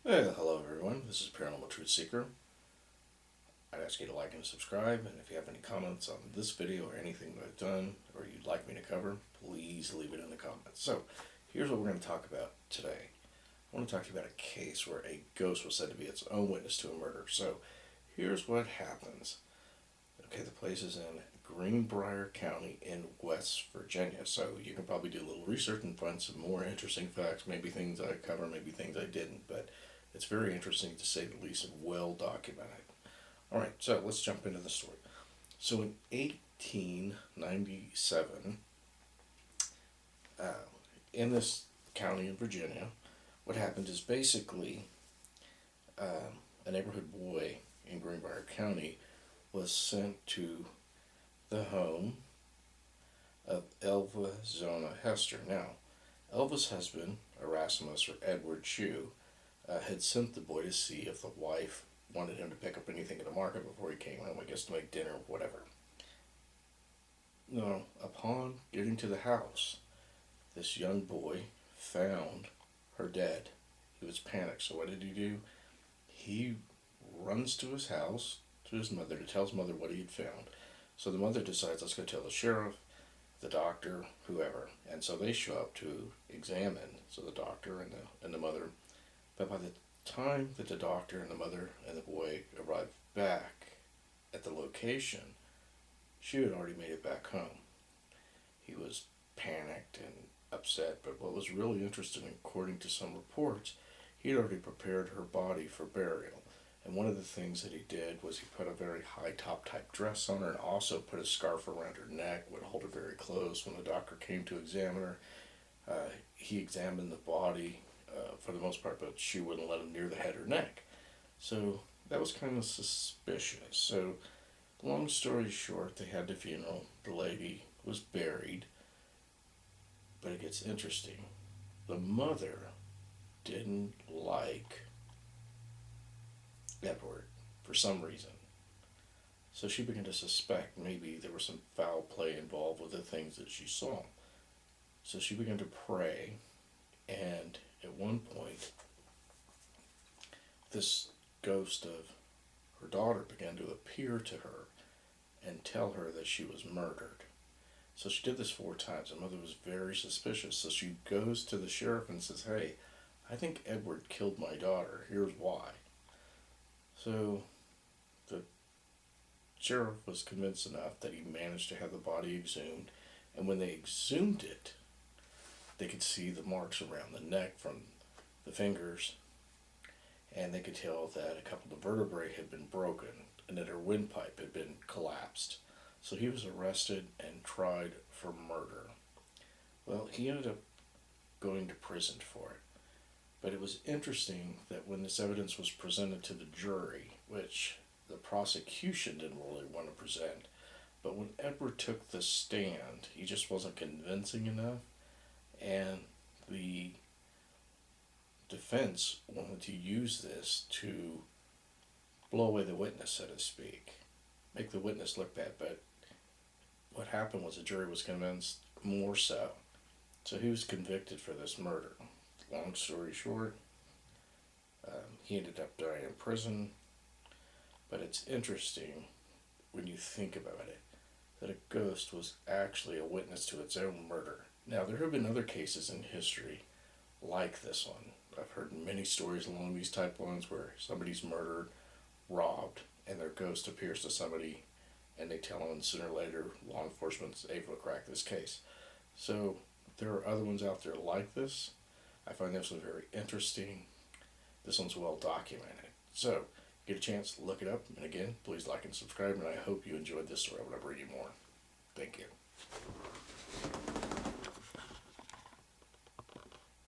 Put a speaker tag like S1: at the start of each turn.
S1: Hello everyone, this is Paranormal Truth Seeker. I'd ask you to like and subscribe, and if you have any comments on this video or anything that I've done or you'd like me to cover, please leave it in the comments. So, here's what we're going to talk about today. I want to talk to you about a case where a ghost was said to be its own witness to a murder. So, here's what happens. Okay, the place is in Greenbrier County in West Virginia. So, you can probably do a little research and find some more interesting facts, maybe things I cover, maybe things I didn't, but it's very interesting to say the least and well documented. All right, so let's jump into the story. So in 1897, uh, in this county in Virginia, what happened is basically a neighborhood boy in Greenbrier County was sent to the home of Elva Zona Hester. Now, Elva's husband, Erasmus or Edward Shue, had sent the boy to see if the wife wanted him to pick up anything in the market before he came home, I guess to make dinner or whatever. No, upon getting to the house, this young boy found her dead. He was panicked, so what did he do? He runs to his house, to his mother, to tell his mother what he had found. So the mother decides, let's go tell the sheriff, the doctor, whoever. And so they show up to examine, so the doctor and the mother. But by the time that the doctor and the mother and the boy arrived back at the location, she had already made it back home. He was panicked and upset, but what was really interesting, according to some reports, he had already prepared her body for burial. And one of the things that he did was he put a very high top type dress on her and also put a scarf around her neck, would hold her very close. When the doctor came to examine her, he examined the body for the most part, but she wouldn't let him near the head or neck. So that was kind of suspicious. So, long story short, they had the funeral. The lady was buried. But it gets interesting. The mother didn't like Edward for some reason. So she began to suspect maybe there was some foul play involved with the things that she saw. So she began to pray, and at one point, this ghost of her daughter began to appear to her and tell her that she was murdered. So she did this 4 times. The mother was very suspicious. So she goes to the sheriff and says, "Hey, I think Edward killed my daughter. Here's why." So the sheriff was convinced enough that he managed to have the body exhumed. And when they exhumed it, they could see the marks around the neck from the fingers, and they could tell that a couple of vertebrae had been broken and that her windpipe had been collapsed. So he was arrested and tried for murder. Well, he ended up going to prison for it. But it was interesting that when this evidence was presented to the jury, which the prosecution didn't really want to present, but when Edward took the stand, he just wasn't convincing enough, and the defense wanted to use this to blow away the witness, so to speak, make the witness look bad. But what happened was the jury was convinced more so. So he was convicted for this murder. Long story short, he ended up dying in prison. But it's interesting when you think about it that a ghost was actually a witness to its own murder. Now, there have been other cases in history like this one. I've heard many stories along these type lines where somebody's murdered, robbed, and their ghost appears to somebody and they tell them, and sooner or later law enforcement is able to crack this case. So there are other ones out there like this. I find this one very interesting. This one's well documented. So get a chance, look it up, and again, please like and subscribe, and I hope you enjoyed this story. I'm going to bring you more. Thank you.